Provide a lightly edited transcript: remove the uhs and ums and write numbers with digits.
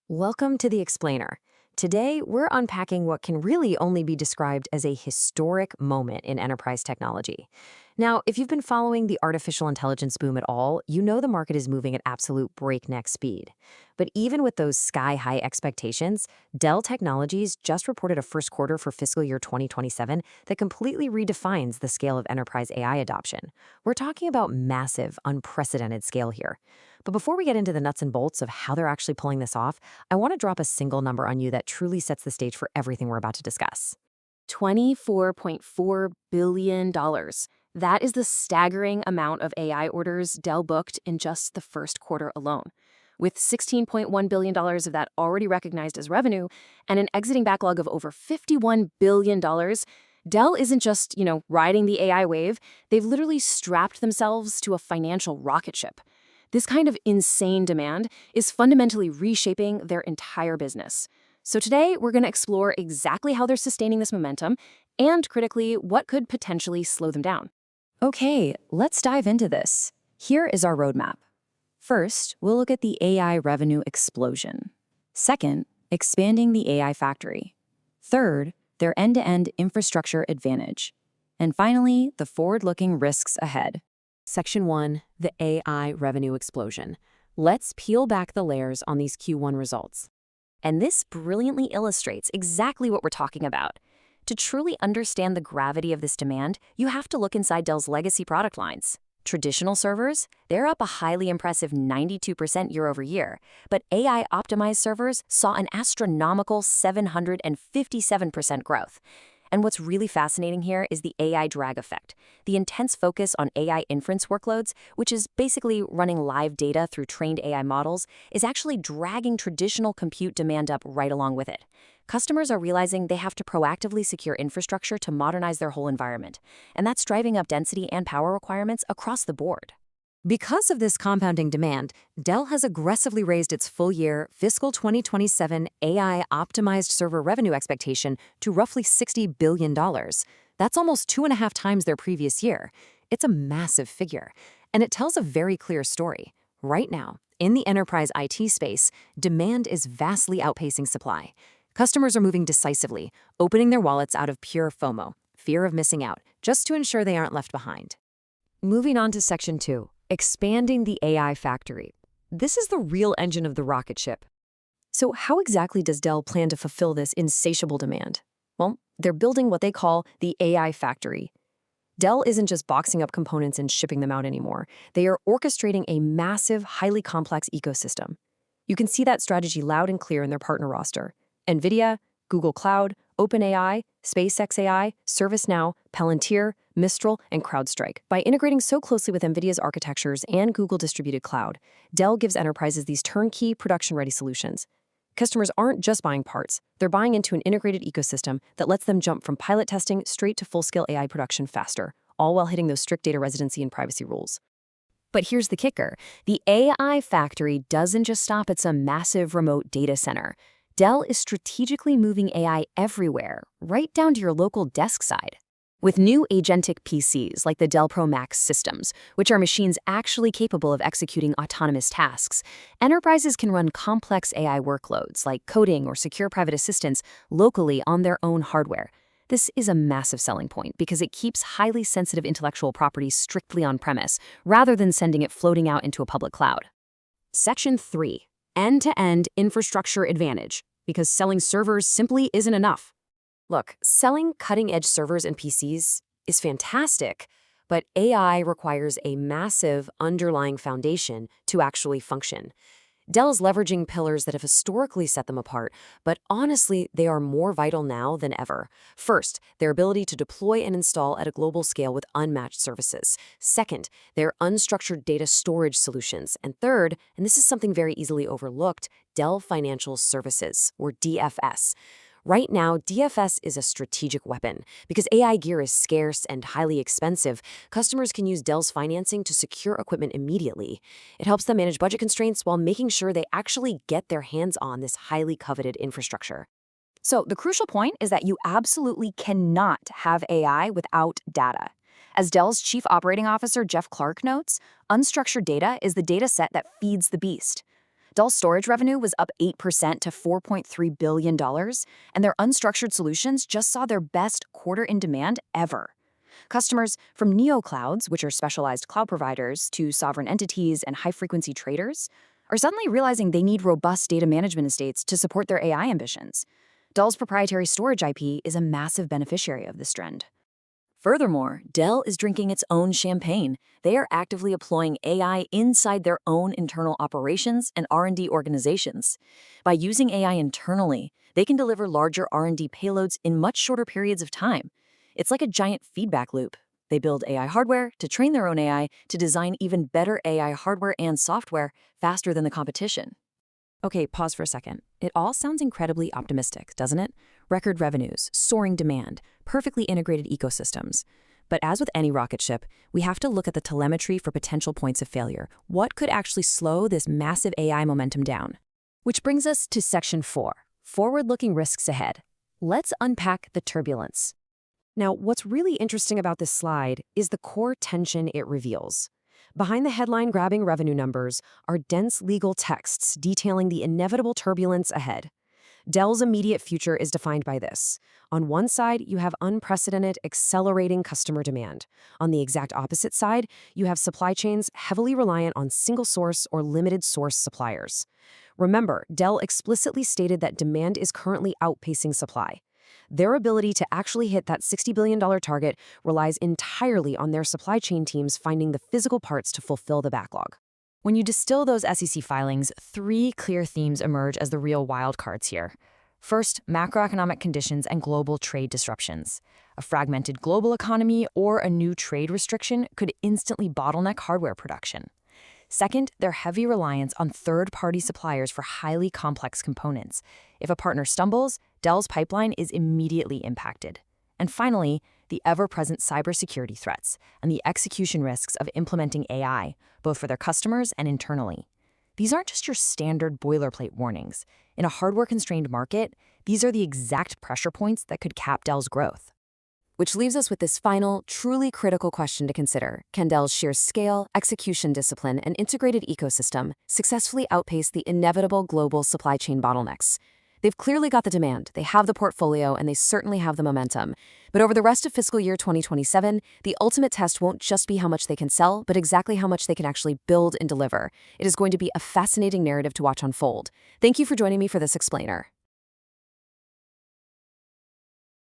Welcome to The Explainer. Today, we're unpacking what can really only be described as a historic moment in enterprise technology. Now, if you've been following the artificial intelligence boom at all, you know the market is moving at absolute breakneck speed. But even with those sky-high expectations, Dell Technologies just reported a first quarter for fiscal year 2027 that completely redefines the scale of enterprise AI adoption. We're talking about massive, unprecedented scale here. But before we get into the nuts and bolts of how they're actually pulling this off, I want to drop a single number on you that truly sets the stage for everything we're about to discuss. $24.4 billion. That is the staggering amount of AI orders Dell booked in just the first quarter alone. With $16.1 billion of that already recognized as revenue and an exiting backlog of over $51 billion, Dell isn't just, riding the AI wave. They've literally strapped themselves to a financial rocket ship. This kind of insane demand is fundamentally reshaping their entire business. So today, we're going to explore exactly how they're sustaining this momentum and, critically, what could potentially slow them down. Okay, let's dive into this. Here is our roadmap. First, we'll look at the AI revenue explosion. Second, expanding the AI factory. Third, their end-to-end infrastructure advantage. And finally, the forward-looking risks ahead. Section 1, the AI revenue explosion. Let's peel back the layers on these Q1 results. And this brilliantly illustrates exactly what we're talking about. To truly understand the gravity of this demand, you have to look inside Dell's legacy product lines. Traditional servers, they're up a highly impressive 92% year over year, but AI-optimized servers saw an astronomical 757% growth. And what's really fascinating here is the AI drag effect. The intense focus on AI inference workloads, which is basically running live data through trained AI models, is actually dragging traditional compute demand up right along with it. Customers are realizing they have to proactively secure infrastructure to modernize their whole environment, and that's driving up density and power requirements across the board. Because of this compounding demand, Dell has aggressively raised its full-year fiscal 2027 AI-optimized server revenue expectation to roughly $60 billion. That's almost 2.5 times their previous year. It's a massive figure, and it tells a very clear story. Right now, in the enterprise IT space, demand is vastly outpacing supply. Customers are moving decisively, opening their wallets out of pure FOMO, fear of missing out, just to ensure they aren't left behind. Moving on to Section 2. Expanding the AI factory. This is the real engine of the rocket ship. So how exactly does Dell plan to fulfill this insatiable demand? Well, they're building what they call the AI factory. Dell isn't just boxing up components and shipping them out anymore. They are orchestrating a massive, highly complex ecosystem. You can see that strategy loud and clear in their partner roster. NVIDIA, Google Cloud, OpenAI, SpaceX AI, ServiceNow, Palantir, Mistral, and CrowdStrike. By integrating so closely with NVIDIA's architectures and Google Distributed Cloud, Dell gives enterprises these turnkey, production-ready solutions. Customers aren't just buying parts, they're buying into an integrated ecosystem that lets them jump from pilot testing straight to full-scale AI production faster, all while hitting those strict data residency and privacy rules. But here's the kicker. The AI factory doesn't just stop at some massive remote data center. Dell is strategically moving AI everywhere, right down to your local desk side. With new agentic PCs like the Dell Pro Max systems, which are machines actually capable of executing autonomous tasks, enterprises can run complex AI workloads like coding or secure private assistance locally on their own hardware. This is a massive selling point because it keeps highly sensitive intellectual property strictly on-premise, rather than sending it floating out into a public cloud. Section 3. End-to-end infrastructure advantage, because selling servers simply isn't enough. Look, selling cutting-edge servers and PCs is fantastic, but AI requires a massive underlying foundation to actually function. Dell is leveraging pillars that have historically set them apart, but honestly, they are more vital now than ever. First, their ability to deploy and install at a global scale with unmatched services. Second, their unstructured data storage solutions. And third, and this is something very easily overlooked, Dell Financial Services, or DFS. Right now, DFS is a strategic weapon. Because AI gear is scarce and highly expensive, customers can use Dell's financing to secure equipment immediately. It helps them manage budget constraints while making sure they actually get their hands on this highly coveted infrastructure. So the crucial point is that you absolutely cannot have AI without data. As Dell's Chief Operating Officer Jeff Clark notes, unstructured data is the data set that feeds the beast. Dell's storage revenue was up 8% to $4.3 billion, and their unstructured solutions just saw their best quarter in demand ever. Customers from neoclouds, which are specialized cloud providers, to sovereign entities and high-frequency traders, are suddenly realizing they need robust data management estates to support their AI ambitions. Dell's proprietary storage IP is a massive beneficiary of this trend. Furthermore, Dell is drinking its own champagne. They are actively employing AI inside their own internal operations and R&D organizations. By using AI internally, they can deliver larger R&D payloads in much shorter periods of time. It's like a giant feedback loop. They build AI hardware to train their own AI to design even better AI hardware and software faster than the competition. Okay, pause for a second. It all sounds incredibly optimistic, doesn't it? Record revenues, soaring demand, perfectly integrated ecosystems. But as with any rocket ship, we have to look at the telemetry for potential points of failure. What could actually slow this massive AI momentum down? Which brings us to Section 4, Forward-Looking Risks Ahead. Let's unpack the turbulence. Now, what's really interesting about this slide is the core tension it reveals. Behind the headline-grabbing revenue numbers are dense legal texts detailing the inevitable turbulence ahead. Dell's immediate future is defined by this. On one side, you have unprecedented, accelerating customer demand. On the exact opposite side, you have supply chains heavily reliant on single-source or limited-source suppliers. Remember, Dell explicitly stated that demand is currently outpacing supply. Their ability to actually hit that $60 billion target relies entirely on their supply chain teams finding the physical parts to fulfill the backlog. When you distill those SEC filings, three clear themes emerge as the real wildcards here. First, macroeconomic conditions and global trade disruptions. A fragmented global economy or a new trade restriction could instantly bottleneck hardware production. Second, their heavy reliance on third-party suppliers for highly complex components. If a partner stumbles, Dell's pipeline is immediately impacted. And finally, the ever-present cybersecurity threats and the execution risks of implementing AI, both for their customers and internally. These aren't just your standard boilerplate warnings. In a hardware-constrained market, these are the exact pressure points that could cap Dell's growth. Which leaves us with this final, truly critical question to consider. Can Dell's sheer scale, execution discipline, and integrated ecosystem successfully outpace the inevitable global supply chain bottlenecks? They've clearly got the demand, they have the portfolio, and they certainly have the momentum. But over the rest of fiscal year 2027, the ultimate test won't just be how much they can sell, but exactly how much they can actually build and deliver. It is going to be a fascinating narrative to watch unfold. Thank you for joining me for this explainer.